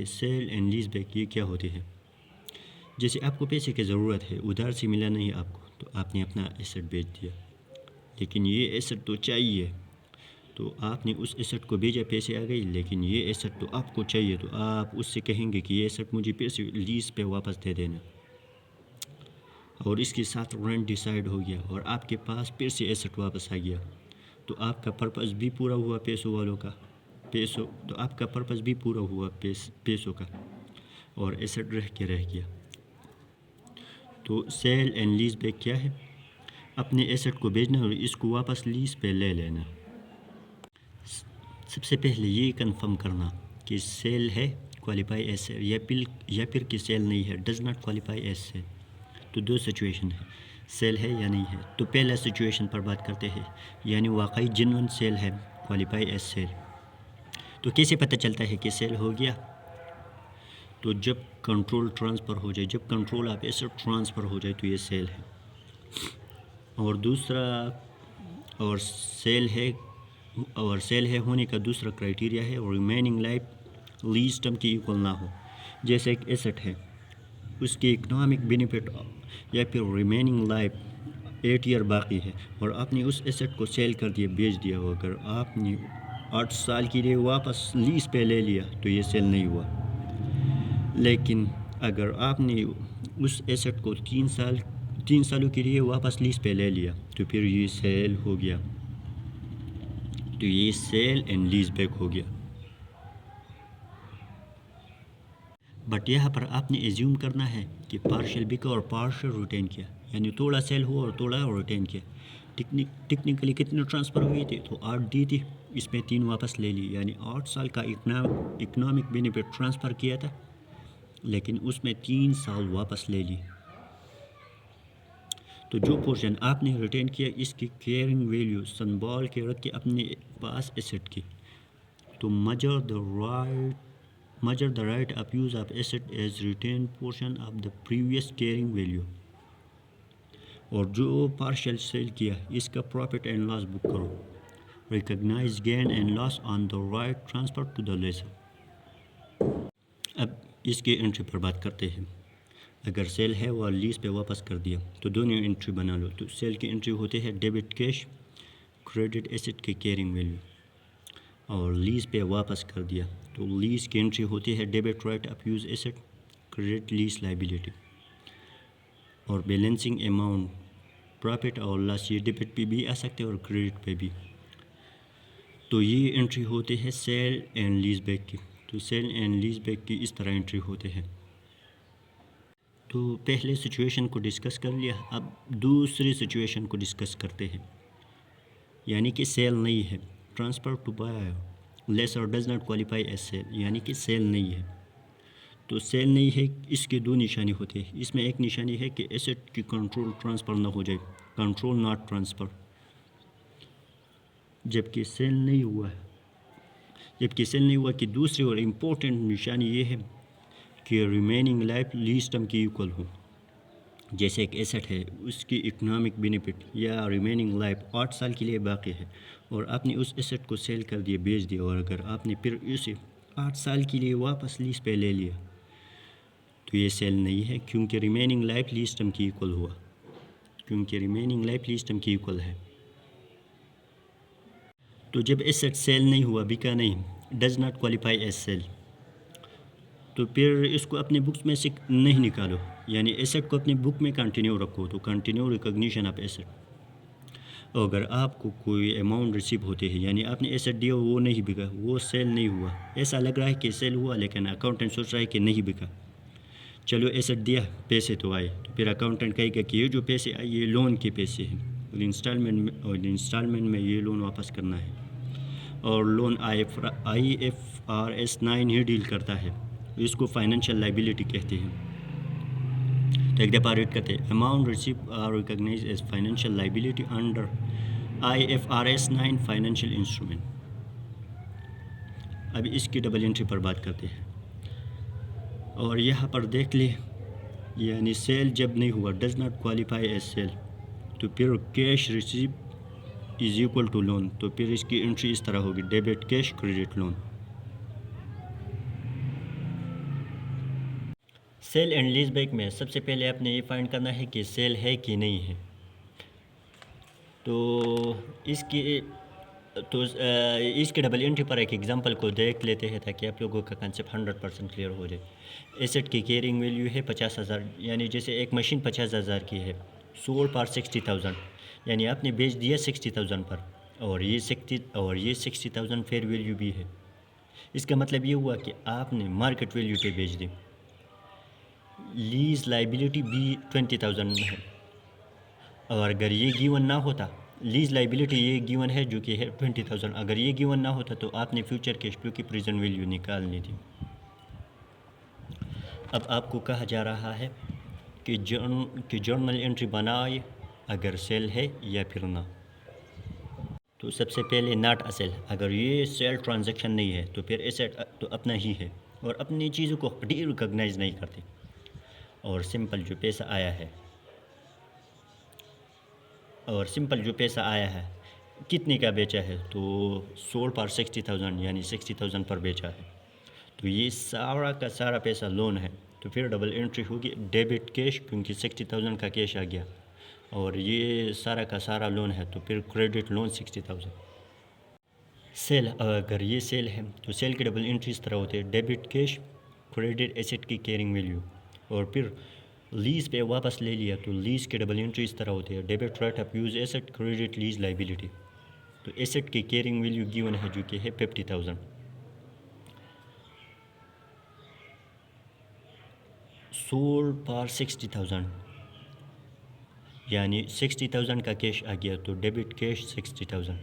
Cell and lease back یہ کیا ہوتے ہیں؟ جیسے آپ کو پیسے کی ضرورت ہے، ادھار سے ملا نہیں آپ کو، تو آپ نے اپنا ایسٹ بیچ دیا، لیکن یہ ایسٹ تو چاہیے، تو آپ نے اس ایسٹ کو بھیجا، پیسے آ گئی، لیکن یہ ایسٹ تو آپ کو چاہیے، تو آپ اس سے کہیں گے کہ یہ ایسٹ مجھے پھر سے لیز پہ واپس دے دینا، اور اس کے ساتھ رینٹ ڈیسائیڈ ہو گیا اور آپ کے پاس پھر سے ایسٹ واپس آ گیا، تو آپ کا پرپس بھی پورا ہوا پیسوں والوں کا، تو آپ کا پرپس بھی پورا ہوا پیسوں کا، اور ایسٹ رہ گیا۔ تو سیل اینڈ لیز بیک کیا ہے؟ اپنے ایسٹ کو بیچنا اور اس کو واپس لیز پہ لے لینا۔ سب سے پہلے یہ کنفرم کرنا کہ سیل ہے، کوالیفائی ایز سیل، یا پھر کہ سیل نہیں ہے، does not qualify as sale. تو دو سچویشن ہے، سیل ہے یا نہیں ہے۔ تو پہلا سچویشن پر بات کرتے ہیں، یعنی واقعی جنون سیل ہے، کوالیفائی ایز سیل۔ تو کیسے پتہ چلتا ہے کہ سیل ہو گیا؟ تو جب کنٹرول ٹرانسفر ہو جائے، جب کنٹرول آف ایسٹ ٹرانسفر ہو جائے تو یہ سیل ہے۔ اور دوسرا، اور سیل ہے ہونے کا دوسرا کرائٹیریا ہے ریمیننگ لائف لیز ٹرم کی ایکول نہ ہو۔ جیسے ایک ایسٹ ہے، اس کی اکنامک بینیفٹ یا پھر ریمیننگ لائف 8 ایئر باقی ہے، اور آپ نے اس ایسٹ کو سیل کر دیا، بیچ دیا ہو، اگر آپ نے 8 سال کے لیے واپس لیز پہ لے لیا تو یہ سیل نہیں ہوا۔ لیکن اگر آپ نے اس ایسٹ کو 3 سالوں کے لیے واپس لیز پہ لے لیا تو پھر یہ سیل ہو گیا، تو یہ سیل اینڈ لیز بیک ہو گیا۔ بٹ یہاں پر آپ نے ایزیوم کرنا ہے کہ پارشل بکا اور پارشل ریٹین کیا، یعنی تھوڑا سیل ہوا اور تھوڑا ریٹین کیا۔ ٹیکنیکلی کتنے ٹرانسفر ہوئی تھی؟ تو 8 دی تھی، اس میں 3 واپس لے لی، یعنی 8 سال کا اکنامک بینیفٹ ٹرانسفر کیا تھا، لیکن اس میں 3 سال واپس لے لی۔ تو جو پورشن آپ نے ریٹین کیا، اس کی کیئرنگ ویلیو سنبھال کے رکھ کے اپنے پاس ایسٹ کی، تو measure the right of use of asset as retained portion of the previous carrying value۔ اور جو پارشل سیل کیا اس کا پروفٹ اینڈ لاس بک کرو، recognize gain and loss on the right transfer to the lessor. اب اس کے entry پر بات کرتے ہیں۔ اگر سیل ہے اور لیز پہ واپس کر دیا تو دونوں انٹری بنا لو۔ تو سیل کی انٹری ہوتے ہیں ڈیبٹ کیش، کریڈٹ ایسٹ کے کیئرنگ ویلیو، اور لیز پہ واپس کر دیا تو لیز کی انٹری ہوتی ہے debit right of use asset, credit lease liability, اور بیلنسنگ اماؤنٹ پروفٹ اور لاس، یہ ڈیبٹ پہ بھی آ سکتے اور کریڈٹ پہ بھی۔ تو یہ انٹری ہوتے ہیں سیل اینڈ لیز بیک کی۔ تو سیل اینڈ لیز بیک کی اس طرح انٹری ہوتے ہیں۔ تو پہلے سچویشن کو ڈسکس کر لیا، اب دوسری سچویشن کو ڈسکس کرتے ہیں، یعنی کہ سیل نہیں ہے، transfer to buyer lessor does not qualify as sale, یعنی کہ سیل نہیں ہے۔ تو سیل نہیں ہے، اس کے دو نشانی ہوتے ہیں۔ اس میں ایک نشانی ہے کہ ایسٹ کی کنٹرول ٹرانسفر نہ ہو جائے، کنٹرول ناٹ ٹرانسفر، جبکہ سیل نہیں ہوا کہ دوسری اور امپورٹنٹ نشانی یہ ہے کہ ریمیننگ لائف لیز ٹرم کی ایکول ہو۔ جیسے ایک ایسٹ ہے، اس کی اکنامک بینیفٹ یا ریمیننگ لائف 8 سال کے لیے باقی ہے، اور آپ نے اس ایسٹ کو سیل کر دیا، بیچ دیا، اور اگر آپ نے پھر اسے 8 سال کے لیے واپس لیز پہ لے لیا تو یہ سیل نہیں ہے، کیونکہ ریمیننگ لائف لیز ٹرم کی ایکول ہوا، ہے۔ تو جب ایسٹ سیل نہیں ہوا، بکا نہیں، does not qualify as sale, تو پھر اس کو اپنے بکس میں سے نہیں نکالو، یعنی ایسٹ کو اپنے بک میں کنٹینیو رکھو، تو کنٹینیو ریکگنیشن آف ایسٹ۔ اگر آپ کو کوئی اماؤنٹ ریسیو ہوتے ہیں، یعنی آپ نے ایسٹ دیا وہ نہیں بکا، وہ سیل نہیں ہوا، ایسا لگ رہا ہے کہ سیل ہوا لیکن اکاؤنٹنٹ سوچ رہا ہے کہ نہیں بکا، چلو ایسٹ دیا، پیسے تو آئے، تو پھر اکاؤنٹنٹ کہے گا کہ یہ جو پیسے آئے یہ لون کے پیسے ہیں، انسٹالمنٹ میں یہ لون واپس کرنا ہے، اور لون IFRS 9 ہی ڈیل کرتا ہے، اس کو فائنینشیل لائبلٹی کہتے ہیں۔ تو ایک دفعہ ریڈ کرتے ہیں، amount receive are recognize as financial liability under IFRS 9 financial instrument. اب اس کی ڈبل انٹری پر بات کرتے ہیں، اور یہاں پر دیکھ لیں، یعنی سیل جب نہیں ہوا، does not qualify as sale, تو پھر cash receive is equal to loan, تو پھر اس کی انٹری اس طرح ہوگی debit cash credit loan. Sale and lease back میں سب سے پہلے آپ نے یہ فائنڈ کرنا ہے کہ سیل ہے کہ نہیں ہے. تو اس کی ڈبل انٹری پر ایک ایگزامپل کو دیکھ لیتے ہیں تاکہ آپ لوگوں کا کنسیپٹ 100% کلیئر ہو جائے. ایسٹ کی کیئرنگ ویلیو ہے 50,000، یعنی جیسے ایک مشین 50,000 کی ہے، سولڈ پر 60,000، یعنی آپ نے بیچ دیا 60,000 پر، اور یہ 60,000 فیئر ویلیو بھی ہے. اس کا مطلب یہ ہوا کہ آپ نے مارکیٹ ویلیو پہ بیچ دی. لیز لائبلٹی بھی 20,000 ہے، اور اگر یہ گیون نہ ہوتا، لیز لائبلٹی یہ گیون ہے جو کہ ہے 20,000، اگر یہ گیون نہ ہوتا تو آپ نے فیوچر کیش فلو کی پریزنٹ ویلیو نکالنی تھی. اب آپ کو کہا جا رہا ہے کہ جرنل انٹری بنائے اگر سیل ہے یا پھر نہ. تو سب سے پہلے ناٹ اصل، اگر یہ سیل ٹرانزیکشن نہیں ہے تو پھر ایسٹ تو اپنا ہی ہے اور اپنی چیزوں کو ریکگنائز نہیں کرتے. اور سمپل جو پیسہ آیا ہے کتنے کا بیچا ہے، تو سولڈ پر 60,000، یعنی 60,000 پر بیچا ہے. تو یہ سارا کا سارا پیسہ لون ہے، تو پھر ڈبل انٹری ہوگی ڈیبٹ کیش، کیونکہ 60,000 کا کیش آ گیا، اور یہ سارا کا سارا لون ہے تو پھر کریڈٹ لون 60,000. سیل، اگر یہ سیل ہے تو سیل کی ڈبل انٹری اس طرح ہوتے ہیں ڈیبٹ کیش، کریڈٹ ایسٹ کی کیئرنگ ویلیو. اور پھر لیز پہ واپس لے لیا تو لیز کی ڈبل انٹری اس طرح ہوتی ہے debit right of use asset, credit lease liability. تو ایسٹ کی کیئرنگ ویلیو گیون ہے جو کہ ہے 50,000. سولڈ پر 60,000، یعنی 60,000 کا کیش آ گیا تو ڈیبٹ کیش 60,000،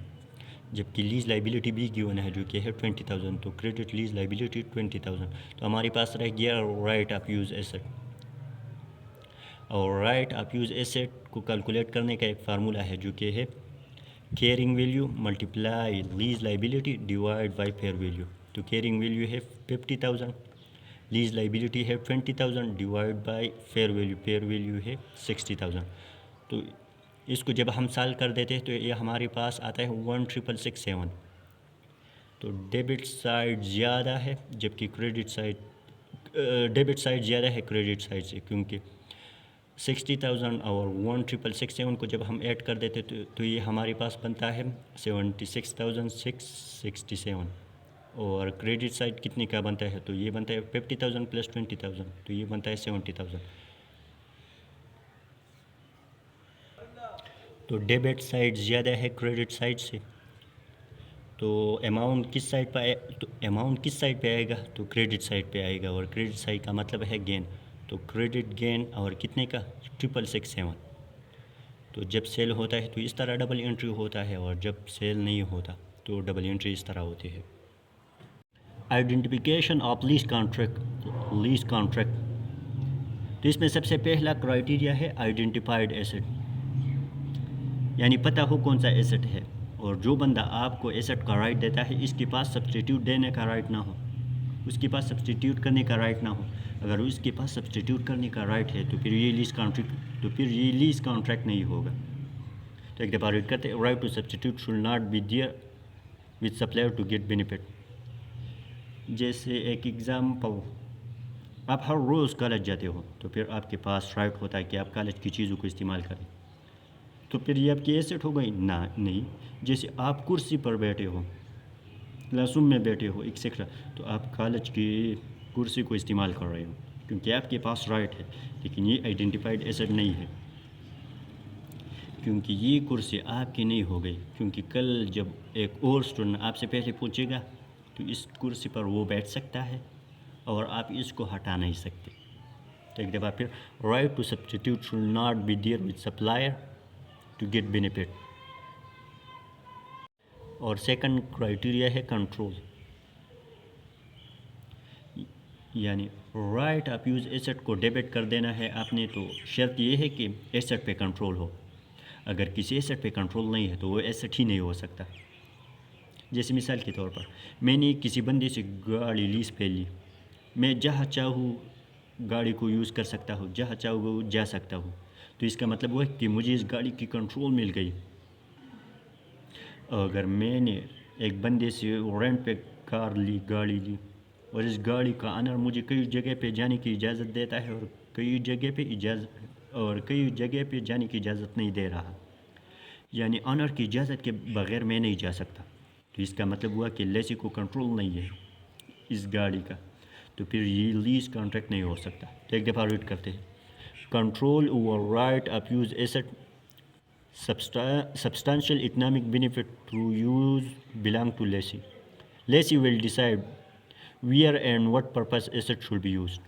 جبکہ لیز لائبلٹی بھی گیون ہے جو کہ ہے 20,000، تو کریڈٹ لیز لائبلٹی 20,000. تو ہمارے پاس رہ گیا رائٹ آف یوز ایسٹ. اور رائٹ آف یوز ایسٹ کو کیلکولیٹ کرنے کا ایک فارمولا ہے جو کہ ہے carrying value multiply lease liability divide by fair value. تو کیئرنگ ویلیو ہے 50,000، لیز لائبلٹی ہے 20,000 ڈیوائڈ بائی فیئر ویلیو ہے 60,000. تو اس کو جب ہم سالو کر دیتے ہیں تو یہ ہمارے پاس آتا ہے 1,667. تو ڈیبٹ سائڈ زیادہ ہے جبکہ ڈیبٹ سائڈ زیادہ ہے کریڈٹ سائڈ سے، کیونکہ 60,000 اور 1,667 کو جب ہم ایڈ کر دیتے تو یہ ہمارے پاس بنتا ہے 76,667. اور کریڈٹ سائڈ کتنے کا بنتا ہے، تو یہ بنتا ہے 50,000 پلس 20,000، تو یہ بنتا ہے 70,000. تو ڈیبٹ سائڈ زیادہ ہے کریڈٹ سائڈ سے، تو اماؤنٹ کس سائڈ پہ آئے گا، تو کریڈٹ سائڈ پہ آئے گا. اور کریڈٹ سائڈ کا مطلب ہے گین، تو کریڈٹ گین اور کتنے کا 6,667. تو جب سیل ہوتا ہے تو اس طرح ڈبل انٹری ہوتا ہے، اور جب سیل نہیں ہوتا تو ڈبل انٹری اس طرح ہوتی ہے. Identification of lease contract. تو اس میں سب سے پہلا کرائٹیریا ہے آئیڈینٹیفائڈ ایسٹ، یعنی پتہ ہو کون سا ایسٹ ہے. اور جو بندہ آپ کو ایسٹ کا رائٹ دیتا ہے اس کے پاس سبسٹیٹیوٹ دینے کا رائٹ نہ ہو، اس کے پاس سبسٹیٹیوٹ کرنے کا رائٹ نہ ہو. اگر اس کے پاس سبسٹیٹیوٹ کرنے کا رائٹ ہے تو پھر یہ لیز کانٹریکٹ نہیں ہوگا. تو ایک دفعہ ریڈ کرتے، right to substitute should not be there with supplier to get benefit. جیسے ایک ایگزامپل، آپ ہر روز کالج جاتے ہو تو پھر آپ کے پاس رائٹ ہوتا ہے کہ آپ کالج کی چیزوں کو استعمال کریں، تو پھر یہ آپ کی ایسٹ ہو گئی نہیں. جیسے آپ کرسی پر بیٹھے ہو، کلاس روم میں بیٹھے ہو ایکسیکٹرا، تو آپ کالج کی کرسی کو استعمال کر رہے ہو کیونکہ آپ کے پاس رائٹ ہے. لیکن یہ آئیڈینٹیفائڈ ایسٹ نہیں ہے، کیونکہ یہ کرسی آپ کی نہیں ہو گئی، کیونکہ کل جب ایک اور اسٹوڈنٹ آپ سے پہلے پہنچے گا تو اس کرسی پر وہ بیٹھ سکتا ہے اور آپ اس کو ہٹا نہیں سکتے. تو ایک دفعہ پھر right to substitute should not be there with supplier to get benefit. اور سیکنڈ کرائٹیریا ہے کنٹرول، یعنی رائٹ آف یوز ایسٹ کو ڈیبٹ کر دینا ہے آپ نے، تو شرط یہ ہے کہ ایسٹ پہ کنٹرول ہو. اگر کسی ایسٹ پہ کنٹرول نہیں ہے تو وہ ایسٹ ہی نہیں ہو سکتا. جیسے مثال کے طور پر میں نے کسی بندے سے گاڑی لیز پہ لی، میں جہاں چاہوں گاڑی کو یوز کر سکتا ہوں، جہاں چاہوں جا سکتا ہوں. تو اس کا مطلب وہ ہے کہ مجھے اس گاڑی کی کنٹرول مل گئی. اگر میں نے ایک بندے سے رینٹ پہ گاڑی لی اور اس گاڑی کا آنر مجھے کئی جگہ پہ جانے کی اجازت دیتا ہے اور کئی جگہ پہ جانے کی اجازت نہیں دے رہا، یعنی آنر کی اجازت کے بغیر میں نہیں جا سکتا. تو اس کا مطلب ہوا کہ لیسی کو کنٹرول نہیں ہے اس گاڑی کا، تو پھر یہ لیز کانٹریکٹ نہیں ہو سکتا. تو ایک دفعہ ریڈ کرتے ہیں. Control over right of use asset substantial economic benefit through use belong to lessee. Lessee will decide where and what purpose asset should be used.